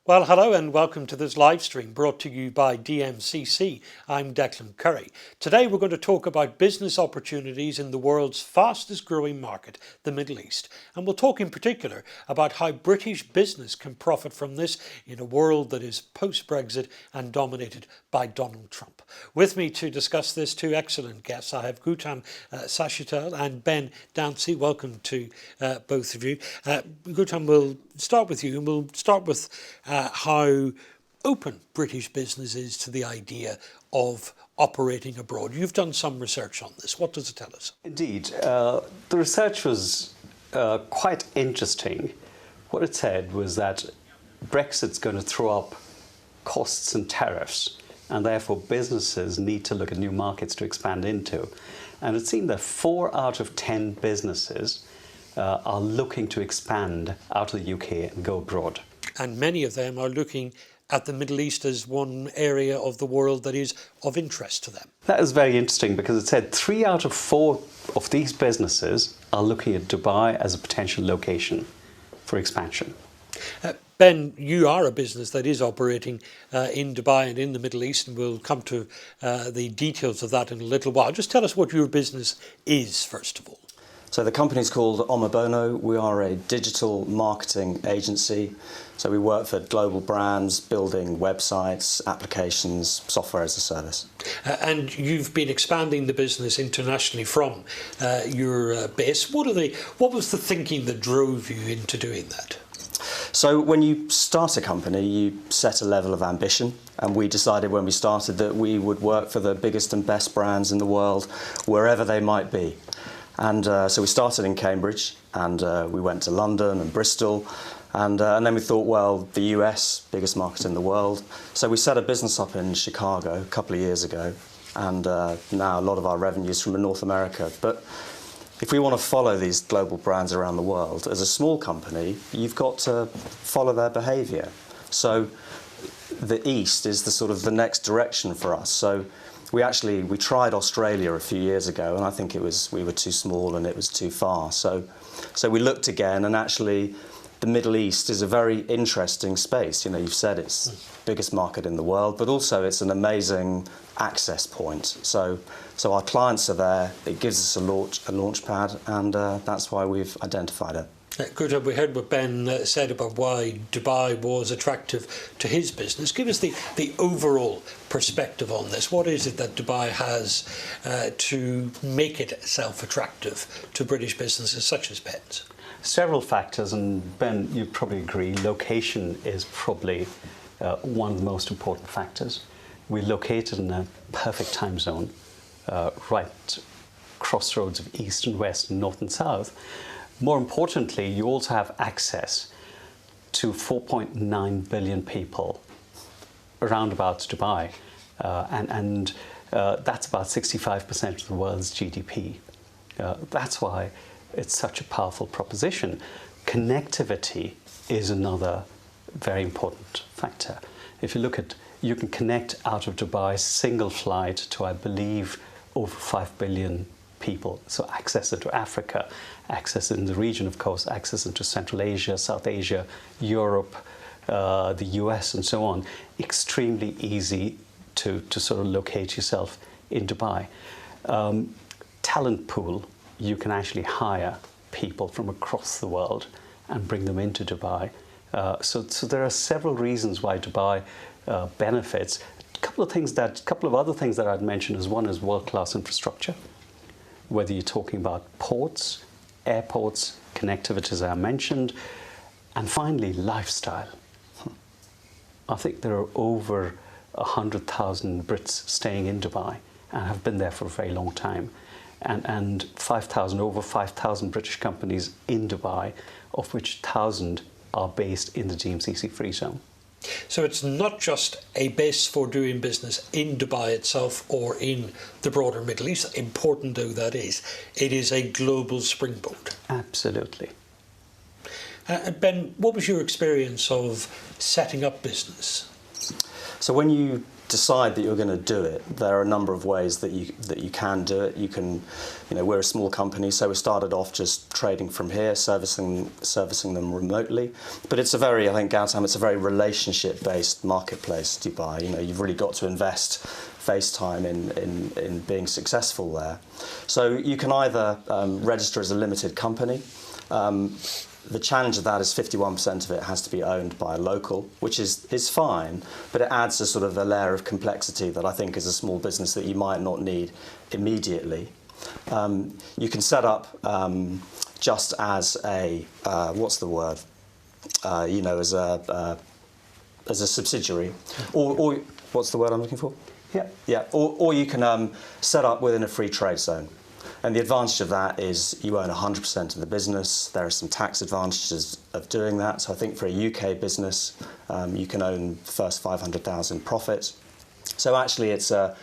Well, hello and welcome to this live stream brought to you by DMCC. I'm Declan Curry. Today we're going to talk about business opportunities in the world's fastest growing market, the Middle East. And we'll talk in particular about how British business can profit from this in a world that is post-Brexit and dominated by Donald Trump. With me to discuss this, two excellent guests. I have Gautam Sashital and Ben Dancy. Welcome to both of you. Gautam, we'll start with you and we'll start with how open British business is to the idea of operating abroad. You've done some research on this. What does it tell us? Indeed. The research was quite interesting. What it said was that Brexit's going to throw up costs and tariffs, and therefore businesses need to look at new markets to expand into. And it seemed that 4 out of 10 businesses are looking to expand out of the UK and go abroad. And many of them are looking at the Middle East as one area of the world that is of interest to them. That is very interesting because it said 3 out of 4 of these businesses are looking at Dubai as a potential location for expansion. Ben, you are a business that is operating in Dubai and in the Middle East, and we'll come to the details of that in a little while. Just tell us what your business is, first of all. So the company's called Omobono. We are a digital marketing agency. So we work for global brands, building websites, applications, software as a service. And you've been expanding the business internationally from your base. What was the thinking that drove you into doing that? So when you start a company, you set a level of ambition. And we decided when we started that we would work for the biggest and best brands in the world, wherever they might be. And so we started in Cambridge, and we went to London and Bristol, and then we thought, well, the US, biggest market in the world. So we set a business up in Chicago a couple of years ago, and now a lot of our revenue is from North America. But if we want to follow these global brands around the world, as a small company, you've got to follow their behaviour. So the East is the next direction for us. So we tried Australia a few years ago, and I think we were too small and it was too far. So we looked again, and actually the Middle East is a very interesting space. You know, you've said it's the biggest market in the world, but also it's an amazing access point. So our clients are there. It gives us a launch pad, and that's why we've identified it. Good. We heard what Ben said about why Dubai was attractive to his business. Give us the overall perspective on this. What is it that Dubai has to make it self-attractive to British businesses such as Ben's? Several factors, and Ben, you probably agree, location is probably one of the most important factors. We're located in a perfect time zone, right crossroads of east and west, north and south. More importantly, you also have access to 4.9 billion people around about Dubai, and that's about 65% of the world's GDP. That's why it's such a powerful proposition. Connectivity is another very important factor. If you look at, you can connect out of Dubai single flight to, I believe, over 5 billion people. So access into Africa, access in the region, of course, access into Central Asia, South Asia, Europe, the US, and so on. Extremely easy to sort of locate yourself in Dubai. Talent pool, you can actually hire people from across the world and bring them into Dubai. So there are several reasons why Dubai benefits. A couple of other things that I'd mention is, one is world-class infrastructure. Whether you're talking about ports, airports, connectivity, as I mentioned, and finally, lifestyle. I think there are over 100,000 Brits staying in Dubai and have been there for a very long time, and over 5,000 British companies in Dubai, of which 1,000 are based in the DMCC free zone. So it's not just a base for doing business in Dubai itself or in the broader Middle East, important though that is, it is a global springboard. Absolutely. Ben, what was your experience of setting up business? So when you decide that you're going to do it, there are a number of ways that you can do it. You can, we're a small company, so we started off just trading from here, servicing them remotely. But it's I think, Gautam, it's a very relationship-based marketplace, Dubai. You've really got to invest face time in being successful there. So you can either register as a limited company. The challenge of that is 51% of it has to be owned by a local, which is fine, but it adds a sort of a layer of complexity that I think as a small business that you might not need immediately. You can set up just as a, what's the word, as a subsidiary, or what's the word I'm looking for? Yeah. Or you can set up within a free trade zone. And the advantage of that is you own 100% of the business. There are some tax advantages of doing that. So I think for a UK business, you can own the first 500,000 profit. So actually it's an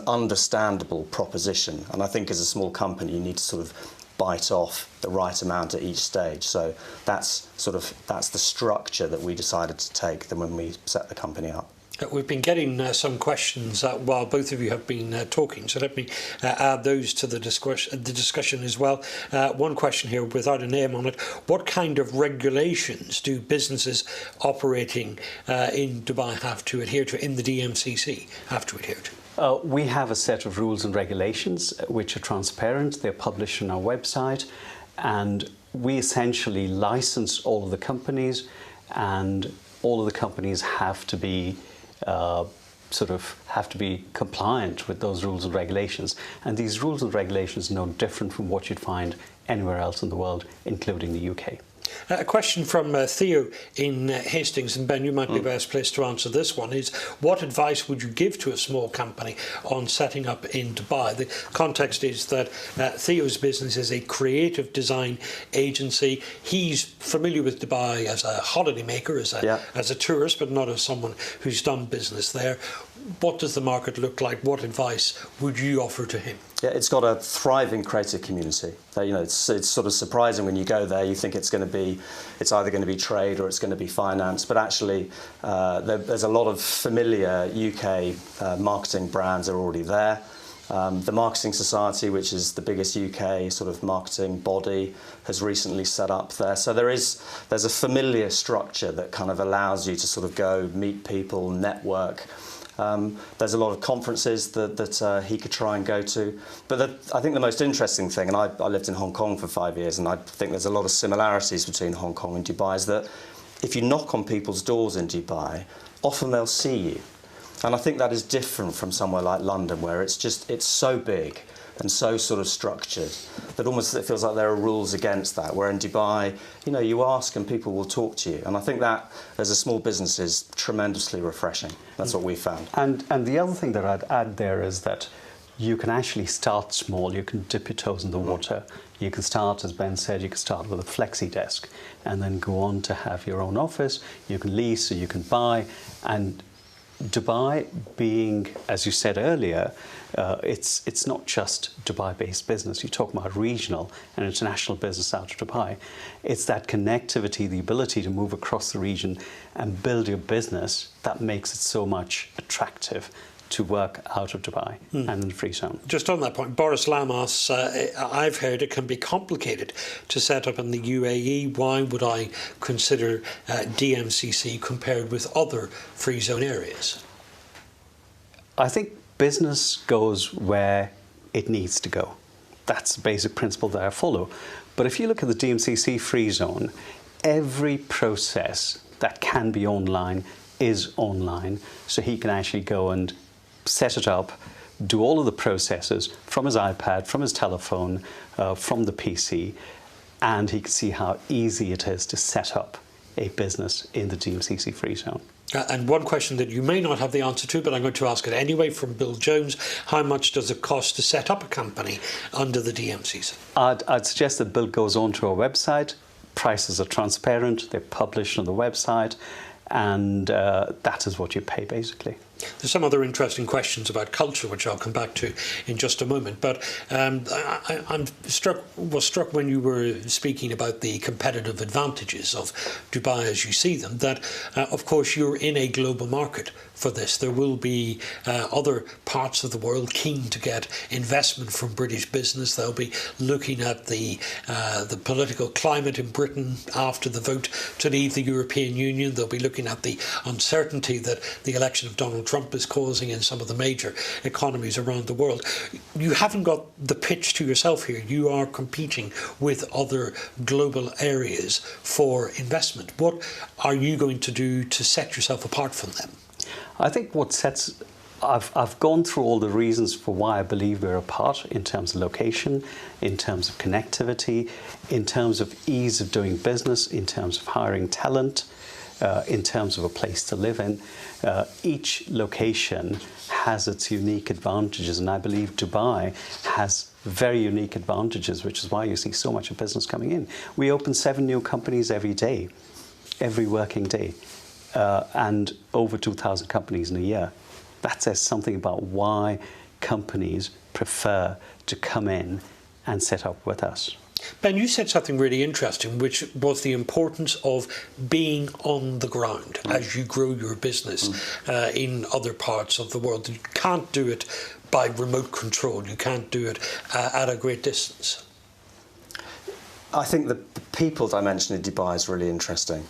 understandable proposition. And I think as a small company, you need to sort of bite off the right amount at each stage. So that's the structure that we decided to take then when we set the company up. We've been getting some questions while both of you have been talking, so let me add those to the discussion as well. One question here without a name on it. What kind of regulations do businesses operating in Dubai have to adhere to, in the DMCC have to adhere to? We have a set of rules and regulations which are transparent. They're published on our website, and we essentially license all of the companies, and all of the companies have to be compliant with those rules and regulations. And these rules and regulations are no different from what you'd find anywhere else in the world, including the UK. A question from Theo in Hastings, and Ben, you might be best placed to answer this one, is what advice would you give to a small company on setting up in Dubai? The context is that Theo's business is a creative design agency. He's familiar with Dubai as a holidaymaker, as a tourist, but not as someone who's done business there. What does the market look like? What advice would you offer to him? Yeah, it's got a thriving creative community. It's sort of surprising when you go there. You think it's either going to be trade or it's going to be finance, but actually there's a lot of familiar UK marketing brands are already there. The Marketing Society, which is the biggest UK sort of marketing body, has recently set up there. So there's a familiar structure that kind of allows you to sort of go meet people, network. There's a lot of conferences that he could try and go to. But I think the most interesting thing, and I lived in Hong Kong for 5 years, and I think there's a lot of similarities between Hong Kong and Dubai, is that if you knock on people's doors in Dubai, often they'll see you. And I think that is different from somewhere like London, where it's so big and so sort of structured that almost it feels like there are rules against that. Where in Dubai, you ask and people will talk to you. And I think that, as a small business, is tremendously refreshing. That's what we found. And the other thing that I'd add there is that you can actually start small. You can dip your toes in the water. You can start, as Ben said, you can start with a flexi desk and then go on to have your own office. You can lease or you can buy. And Dubai being, as you said earlier, it's not just Dubai-based business. You talk about regional and international business out of Dubai. It's that connectivity, the ability to move across the region and build your business that makes it so much attractive to work out of Dubai and in the free zone. Just on that point, Boris Lam asks, I've heard it can be complicated to set up in the UAE. Why would I consider DMCC compared with other free zone areas? I think business goes where it needs to go. That's the basic principle that I follow. But if you look at the DMCC free zone, every process that can be online is online. So he can actually go and set it up, do all of the processes from his iPad, from his telephone, from the PC, and he can see how easy it is to set up a business in the DMCC free zone. And one question that you may not have the answer to, but I'm going to ask it anyway, from Bill Jones: how much does it cost to set up a company under the DMCC? I'd suggest that Bill goes onto our website. Prices are transparent, they're published on the website, and that is what you pay basically. There's some other interesting questions about culture, which I'll come back to in just a moment. But was struck when you were speaking about the competitive advantages of Dubai as you see them, that, of course, you're in a global market for this. There will be other parts of the world keen to get investment from British business. They'll be looking at the political climate in Britain after the vote to leave the European Union. They'll be looking at the uncertainty that the election of Donald Trump is causing in some of the major economies around the world. You haven't got the pitch to yourself here. You are competing with other global areas for investment. What are you going to do to set yourself apart from them? I think I've gone through all the reasons for why I believe we're apart in terms of location, in terms of connectivity, in terms of ease of doing business, in terms of hiring talent, in terms of a place to live in. Each location has its unique advantages, and I believe Dubai has very unique advantages, which is why you see so much of business coming in. We open 7 new companies every day, every working day, and over 2,000 companies in a year. That says something about why companies prefer to come in and set up with us. Ben, you said something really interesting, which was the importance of being on the ground as you grow your business in other parts of the world. You can't do it by remote control. You can't do it at a great distance. I think the people dimension in Dubai is really interesting.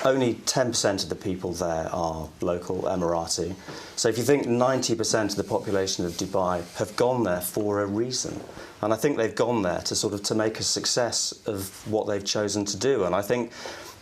Only 10% of the people there are local Emirati. So if you think 90% of the population of Dubai have gone there for a reason, and I think they've gone there to make a success of what they've chosen to do. And I think,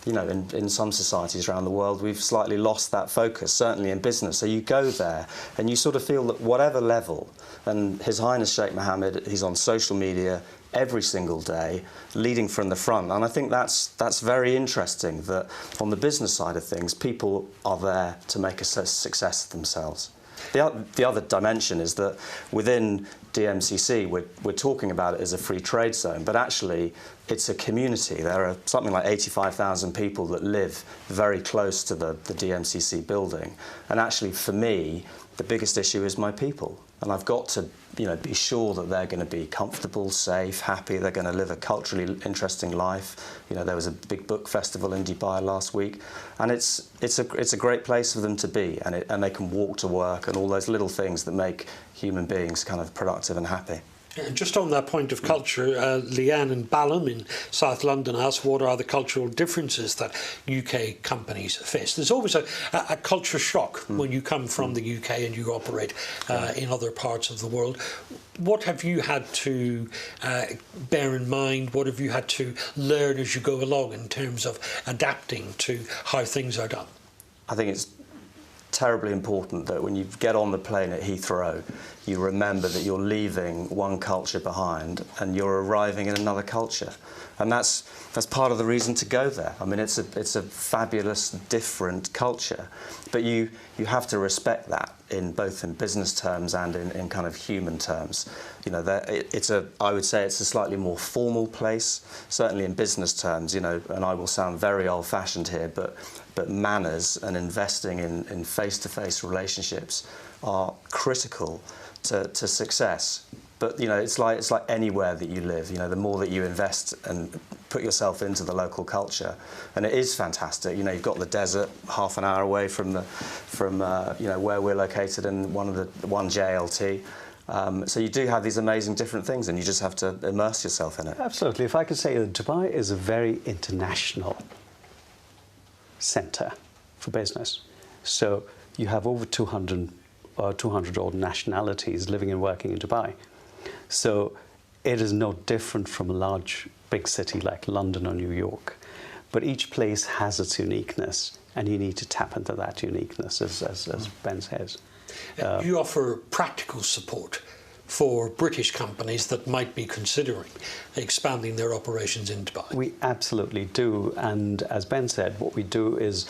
you know, in some societies around the world, we've slightly lost that focus, certainly in business. So you go there and you sort of feel that whatever level, and His Highness Sheikh Mohammed, he's on social media every single day, leading from the front. And I think that's very interesting, that on the business side of things, people are there to make a success of themselves. The other dimension is that within DMCC, we're talking about it as a free trade zone, but actually it's a community. There are something like 85,000 people that live very close to the DMCC building. And actually, for me, the biggest issue is my people. And I've got to, you know, be sure that they're going to be comfortable, safe, happy. They're going to live a culturally interesting life. You know, there was a big book festival in Dubai last week, and it's a great place for them to be, and they can walk to work and all those little things that make human beings kind of productive and happy. And just on that point of culture, Leanne in Balham in South London asked, what are the cultural differences that UK companies face? There's always a culture shock when you come from the UK and you operate in other parts of the world. What have you had to bear in mind? What have you had to learn as you go along in terms of adapting to how things are done? I think it's terribly important that when you get on the plane at Heathrow, you remember that you're leaving one culture behind and you're arriving in another culture, and that's part of the reason to go there. I mean, it's a fabulous, different culture, but you have to respect that in both in business terms and in kind of human terms. You know, I would say it's a slightly more formal place, certainly in business terms. You know, and I will sound very old-fashioned here, but manners and investing in face-to-face relationships are critical to success. But, you know, it's like anywhere that you live. You know, the more that you invest and put yourself into the local culture, and it is fantastic. You know, you've got the desert half an hour away from you know, where we're located in one JLT. So you do have these amazing different things, and you just have to immerse yourself in it. Absolutely. If I could say that Dubai is a very international centre for business. So you have over 200 odd nationalities living and working in Dubai. So it is no different from a large, big city like London or New York. But each place has its uniqueness, and you need to tap into that uniqueness, as Ben says. You offer practical support for British companies that might be considering expanding their operations in Dubai. We absolutely do. And as Ben said, what we do is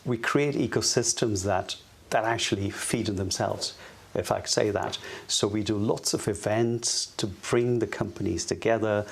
we create ecosystems that actually feed on themselves, if I could say that. So we do lots of events to bring the companies together,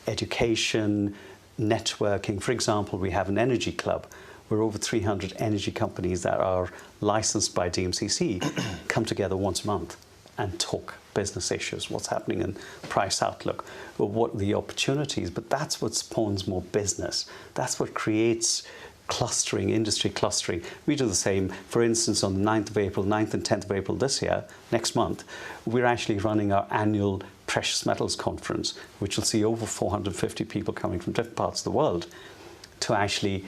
education, networking. For example, we have an energy club where over 300 energy companies that are licensed by DMCC come together once a month and talk business issues, what's happening in price outlook, what are the opportunities. But that's what spawns more business. That's what creates clustering, industry clustering. We do the same. For instance, on the 9th of April, 9th and 10th of April this year, next month, we're actually running our annual Precious Metals Conference, which will see over 450 people coming from different parts of the world to actually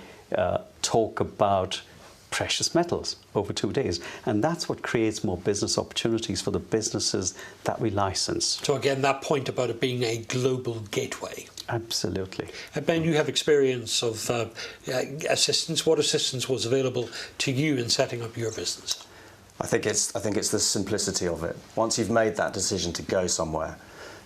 talk about precious metals over 2 days. And that's what creates more business opportunities for the businesses that we license. So again, that point about it being a global gateway. Absolutely. Ben, you have experience of assistance. What assistance was available to you in setting up your business? I think it's the simplicity of it. Once you've made that decision to go somewhere,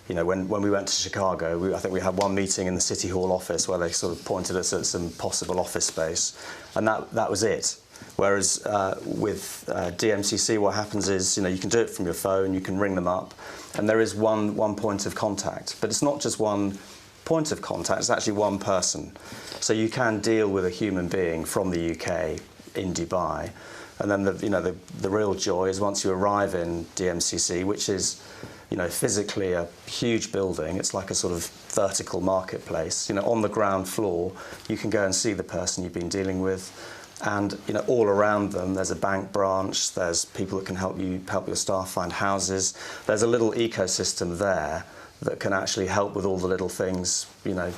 you know, when we went to Chicago, I think we had one meeting in the City Hall office where they sort of pointed us at some possible office space, and that was it. Whereas with DMCC, what happens is, you know, you can do it from your phone, you can ring them up, and there is one point of contact. But it's not just one point of contact; it's actually one person. So you can deal with a human being from the UK in Dubai, and then the real joy is once you arrive in DMCC, which is, you know, physically a huge building. It's like a sort of vertical marketplace. You know, on the ground floor, you can go and see the person you've been dealing with. And, you know, all around them, there's a bank branch, there's people that can help your staff find houses. There's a little ecosystem there that can actually help with all the little things, you know,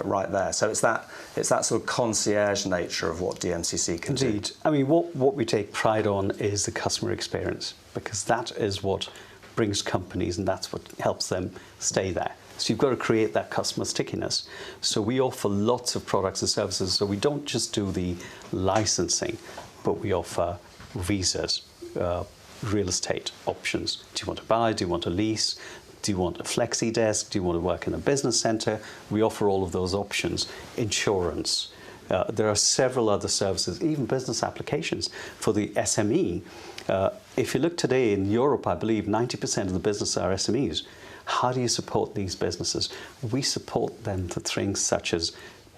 right there. So it's that sort of concierge nature of what DMCC can do. Indeed. I mean, what we take pride on is the customer experience, because that is what brings companies, and that's what helps them stay there. So you've got to create that customer stickiness. So we offer lots of products and services. So we don't just do the licensing, but we offer visas, real estate options. Do you want to buy? Do you want to lease? Do you want a flexi desk? Do you want to work in a business center? We offer all of those options. Insurance. There are several other services, even business applications for the SME. If you look today in Europe, I believe 90% of the business are SMEs. How do you support these businesses? We support them for things such as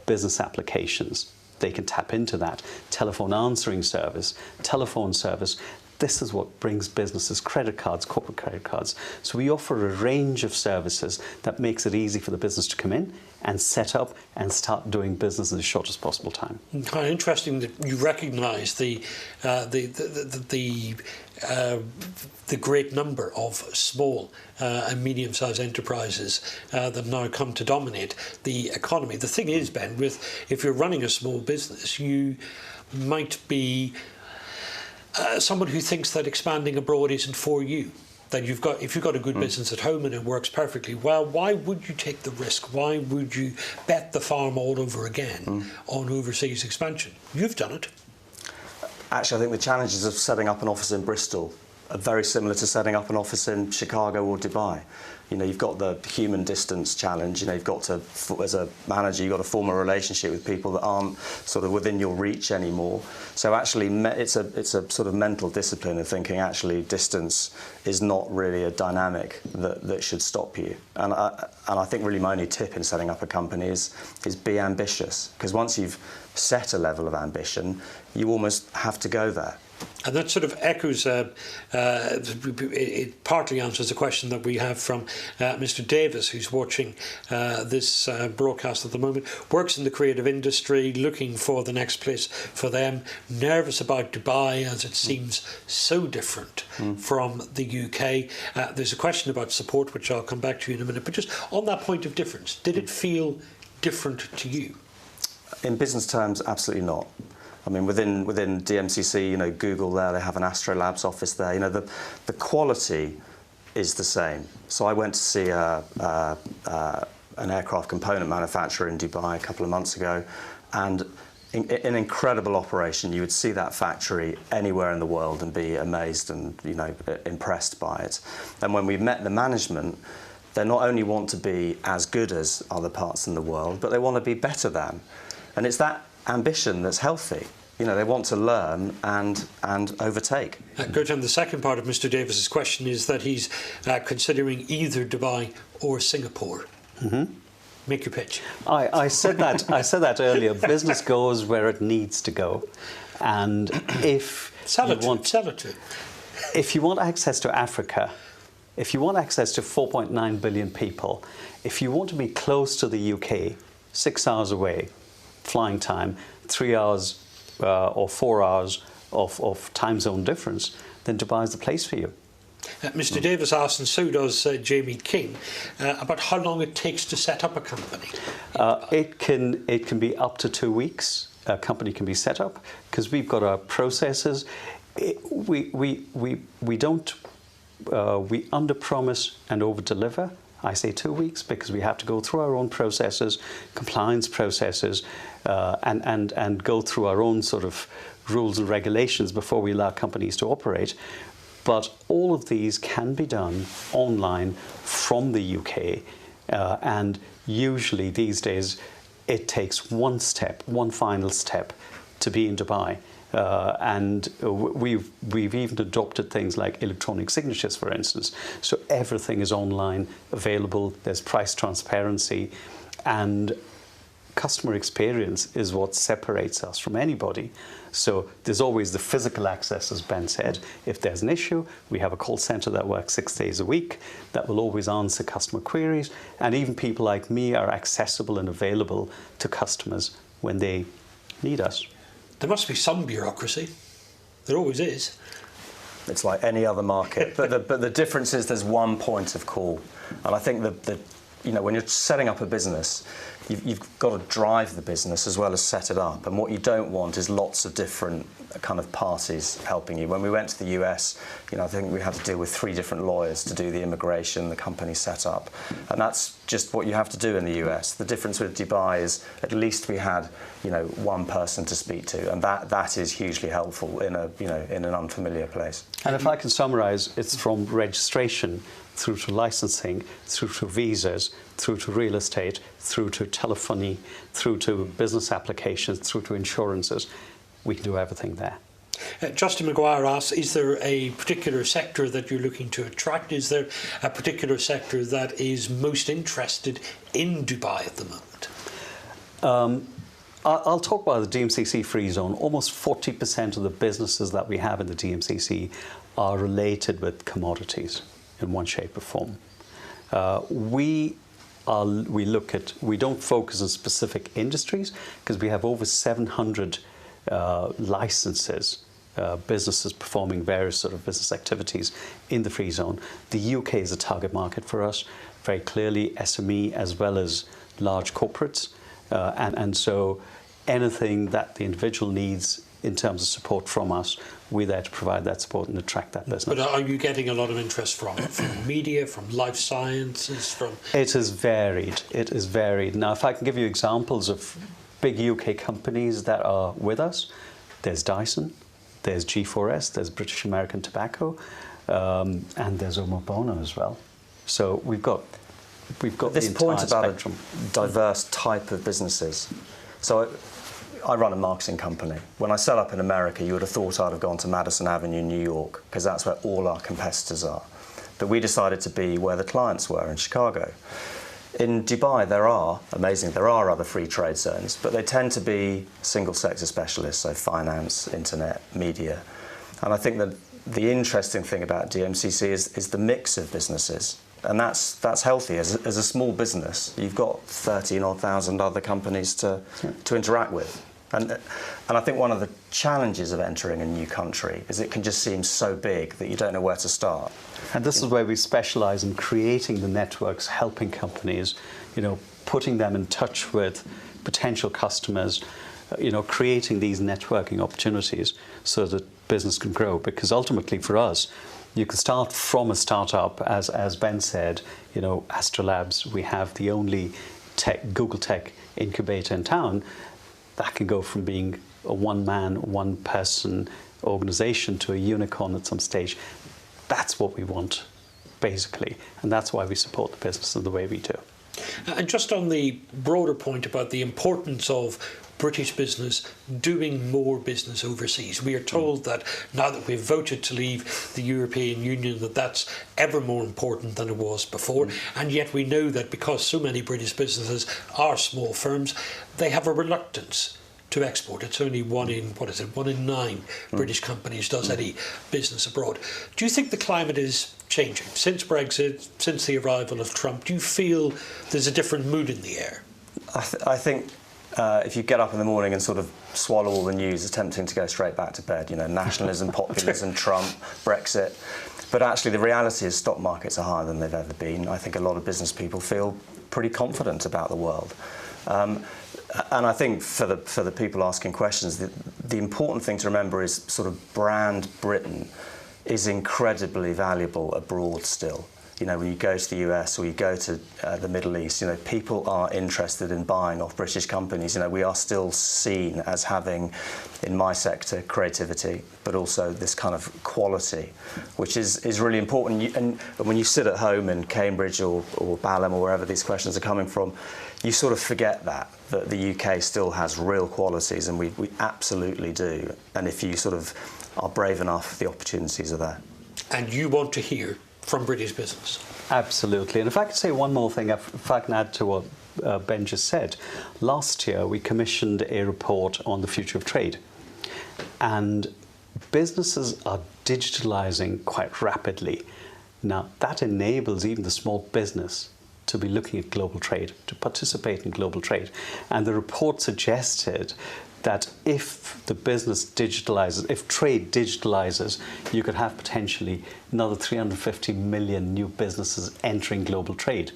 business applications. They can tap into that. Telephone answering service, telephone service. This is what brings businesses credit cards, corporate credit cards. So we offer a range of services that makes it easy for the business to come in and set up and start doing business in the shortest possible time. Kind of interesting that you recognise the great number of small and medium-sized enterprises that now come to dominate the economy. The thing is, Ben, if you're running a small business, you might be someone who thinks that expanding abroad isn't for you. That if you've got a good business at home and it works perfectly well, why would you take the risk? Why would you bet the farm all over again on overseas expansion? You've done it. Actually, I think the challenges of setting up an office in Bristol are very similar to setting up an office in Chicago or Dubai. You know, you've got the human distance challenge. You know, you've got to, as a manager, you've got to form a relationship with people that aren't sort of within your reach anymore. So actually, it's a sort of mental discipline of thinking. Actually, distance is not really a dynamic that should stop you. And I think really my only tip in setting up a company is be ambitious, because once you've set a level of ambition, you almost have to go there. And that sort of echoes, it partly answers the question that we have from Mr. Davis, who's watching this broadcast at the moment, works in the creative industry, looking for the next place for them, nervous about Dubai as it seems so different from the UK. There's a question about support, which I'll come back to in a minute, but just on that point of difference, did it feel different to you? In business terms, absolutely not. I mean, within DMCC, you know, Google there, they have an Astro Labs office there. You know, the quality is the same. So I went to see an aircraft component manufacturer in Dubai a couple of months ago, and an incredible operation. You would see that factory anywhere in the world and be amazed and, you know, impressed by it. And when we met the management, they not only want to be as good as other parts in the world, but they want to be better than. And it's that ambition that's healthy. You know, they want to learn and overtake. Gurjan, the second part of Mr. Davis's question is that he's considering either Dubai or Singapore. Make your pitch. I said that. I said that earlier. Business goes where it needs to go, and if Sell it you to. if you want access to Africa, if you want access to 4.9 billion people, if you want to be close to the UK, 6 hours away, flying time, 3 hours or 4 hours of time zone difference, then Dubai is the place for you. Mr. Davis asked, and so does Jamie King, about how long it takes to set up a company. It can be up to 2 weeks. A company can be set up because we've got our processes. We don't we under-promise and over-deliver. I say 2 weeks because we have to go through our own processes, compliance processes, and go through our own sort of rules and regulations before we allow companies to operate. But all of these can be done online from the UK, and usually these days it takes one final step to be in Dubai. And we've even adopted things like electronic signatures, for instance. So everything is online, available. There's price transparency, and customer experience is what separates us from anybody. So there's always the physical access, as Ben said. If there's an issue, we have a call center that works 6 days a week that will always answer customer queries. And even people like me are accessible and available to customers when they need us. There must be some bureaucracy. There always is. It's like any other market, but the difference is there's one point of call, and I think that when you're setting up a business, you've got to drive the business as well as set it up. And what you don't want is lots of different kind of parties helping you. When we went to the US, I think we had to deal with 3 different lawyers to do the immigration, the company set up. And that's just what you have to do in the US. The difference with Dubai is at least we had, one person to speak to. And that is hugely helpful in an unfamiliar place. And if I can summarize, it's from registration through to licensing, through to visas, through to real estate, through to telephony, through to business applications, through to insurances. We can do everything there. Justin McGuire asks, is there a particular sector that you're looking to attract? Is there a particular sector that is most interested in Dubai at the moment? I'll talk about the DMCC free zone. Almost 40% of the businesses that we have in the DMCC are related with commodities in one shape or form. We don't focus on specific industries because we have over 700 licenses, businesses performing various sort of business activities in the free zone. The UK is a target market for us, very clearly SME as well as large corporates, and so anything that the individual needs in terms of support from us, we're there to provide that support and attract that business. But are you getting a lot of interest from media, from life sciences, from? It is varied. It is varied. Now, if I can give you examples of big UK companies that are with us, there's Dyson, there's G4S, there's British American Tobacco, and there's Omo Bono as well. So we've got this the point entire about spectrum. a diverse type of businesses. So I run a marketing company. When I set up in America, you would have thought I'd have gone to Madison Avenue, New York, because that's where all our competitors are. But we decided to be where the clients were, in Chicago. In Dubai, there are other free trade zones, but they tend to be single sector specialists, so finance, internet, media. And I think that the interesting thing about DMCC is the mix of businesses. And that's healthy. As a small business, you've got 13,000 other companies to interact with. And I think one of the challenges of entering a new country is it can just seem so big that you don't know where to start. And this is where we specialize in creating the networks, helping companies, putting them in touch with potential customers, creating these networking opportunities so that business can grow. Because ultimately for us, you can start from a startup, as Ben said, Astrolabs, we have the only Google Tech incubator in town that can go from being a one-man, one-person organization to a unicorn at some stage. That's what we want, basically, and that's why we support the business in the way we do. And just on the broader point about the importance of British business doing more business overseas? We are told that now that we've voted to leave the European Union, that that's ever more important than it was before. And yet we know that because so many British businesses are small firms, they have a reluctance to export. It's only one in nine British companies does any business abroad. Do you think the climate is changing since Brexit, since the arrival of Trump? Do you feel there's a different mood in the air? I think if you get up in the morning and sort of swallow all the news, it's tempting to go straight back to bed. You know, nationalism, populism, Trump, Brexit. But actually, the reality is stock markets are higher than they've ever been. I think a lot of business people feel pretty confident about the world. And I think for the people asking questions, the important thing to remember is sort of brand Britain is incredibly valuable abroad still. You know, when you go to the US or you go to the Middle East, you know, people are interested in buying off British companies. You know, we are still seen as having, in my sector, creativity, but also this kind of quality, which is really important. And when you sit at home in Cambridge or Balham or wherever these questions are coming from, you sort of forget that the UK still has real qualities, and we absolutely do. And if you sort of are brave enough, the opportunities are there. And you want to hear from British business? Absolutely. And if I could say one more thing, if I can add to what Ben just said. Last year, we commissioned a report on the future of trade. And businesses are digitalising quite rapidly. Now, that enables even the small business to be looking at global trade, to participate in global trade. And the report suggested that if the business digitalizes, if trade digitalizes, you could have potentially another 350 million new businesses entering global trade,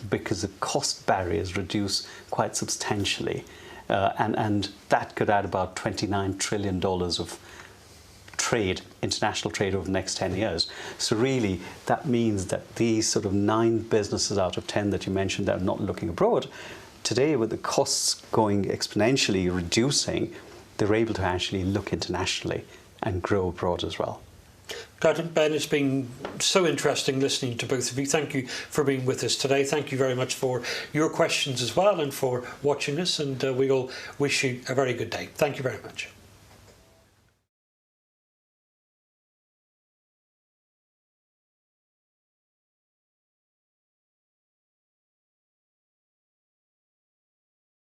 because the cost barriers reduce quite substantially. And that could add about $29 trillion of trade, international trade, over the next 10 years. So really, that means that these sort of 9 businesses out of 10 that you mentioned that are not looking abroad, today, with the costs going exponentially reducing, they're able to actually look internationally and grow abroad as well. Declan, Ben, it's been so interesting listening to both of you. Thank you for being with us today. Thank you very much for your questions as well and for watching us. And we all wish you a very good day. Thank you very much.